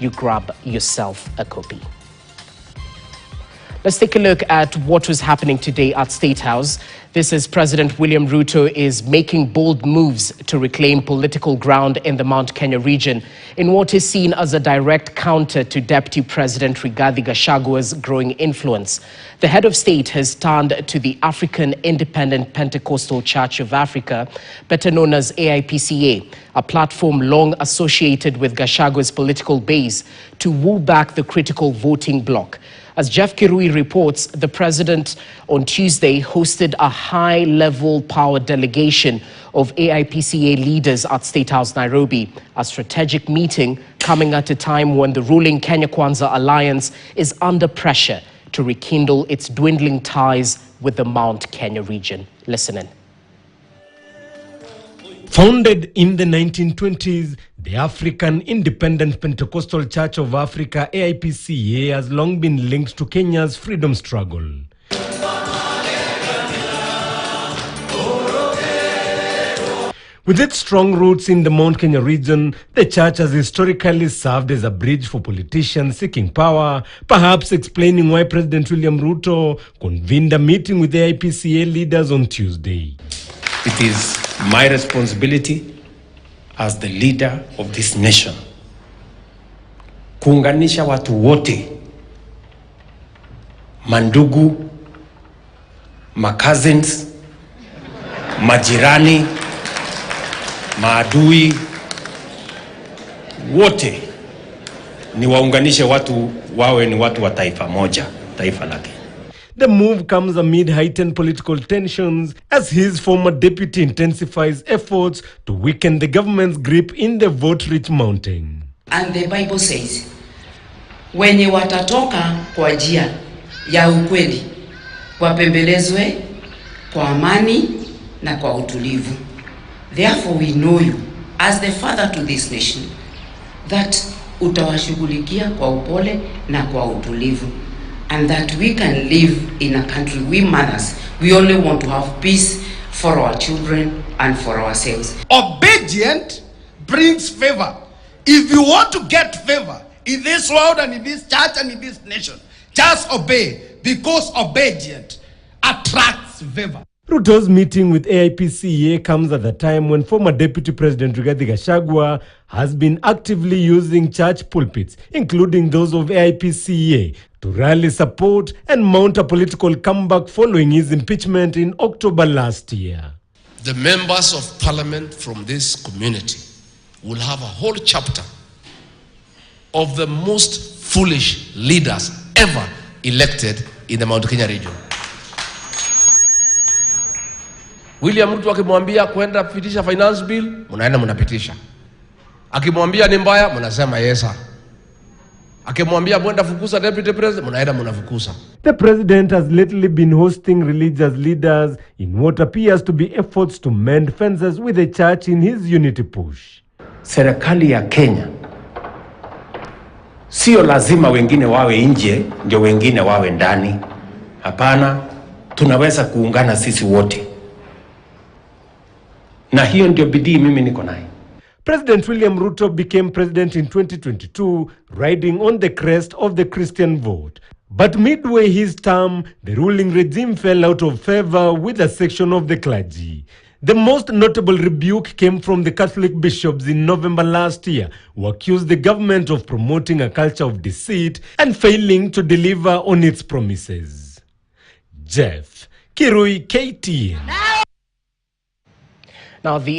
you grab yourself a copy. Let's take a look at what was happening today at State House. This is President William Ruto is making bold moves to reclaim political ground in the Mount Kenya region in what is seen as a direct counter to Deputy President Rigathi Gachagua's growing influence. The head of state has turned to the African Independent Pentecostal Church of Africa, better known as AIPCA, a platform long associated with Gachagua's political base, to woo back the critical voting bloc. As Jeff Kirui reports, the president on Tuesday hosted a high-level power delegation of AIPCA leaders at State House, Nairobi, a strategic meeting coming at a time when the ruling Kenya Kwanza alliance is under pressure to rekindle its dwindling ties with the Mount Kenya region. Listen in. Founded in the 1920s, the African Independent Pentecostal Church of Africa, AIPCA, has long been linked to Kenya's freedom struggle. With its strong roots in the Mount Kenya region, the church has historically served as a bridge for politicians seeking power, perhaps explaining why President William Ruto convened a meeting with the AIPCA leaders on Tuesday. It is my responsibility as the leader of this nation kuunganisha watu wote, mandugu, cousins, majirani, maadui, wote ni waunganishe watu wawe ni watu wa taifa moja, taifa lake. The move comes amid heightened political tensions as his former deputy intensifies efforts to weaken the government's grip in the vote-rich mountain. And the Bible says, wenye watatoka kwa njia ya ukweli, wapembelezwe kwa amani na kwa utulivu. Therefore we know you as the father to this nation, that utawashughulikia kwa upole na kwa utulivu. And that we can live in a country, we mothers, we only want to have peace for our children and for ourselves. Obedient brings favor. If you want to get favor in this world and in this church and in this nation, just obey, because obedient attracts favor. Ruto's meeting with AIPCA comes at the time when former Deputy President Rigathi Gachagua has been actively using church pulpits, including those of AIPCA, to rally support and mount a political comeback following his impeachment in October last year. The members of parliament from this community will have a whole chapter of the most foolish leaders ever elected in the Mount Kenya region. William Ruto akimwambia kwenda kupitisha finance bill, mnaenda mnapitisha. Akimwambia ni mbaya, mnasema yesa. Akimwambia kwenda fukuza deputy president, mnaenda mnafukuza. The president has lately been hosting religious leaders in what appears to be efforts to mend fences with the church in his unity push. Serikali ya Kenya sio lazima wengine wawe nje ndio wengine wawe ndani. Hapana, tunaweza kuungana sisi wote. Na hiyo ndio bidii mimi niko nayo. President William Ruto became president in 2022, riding on the crest of the Christian vote. But midway his term, the ruling regime fell out of favor with a section of the clergy. The most notable rebuke came from the Catholic bishops in November last year, who accused the government of promoting a culture of deceit and failing to deliver on its promises. Jeff Kirui, KTN. Now the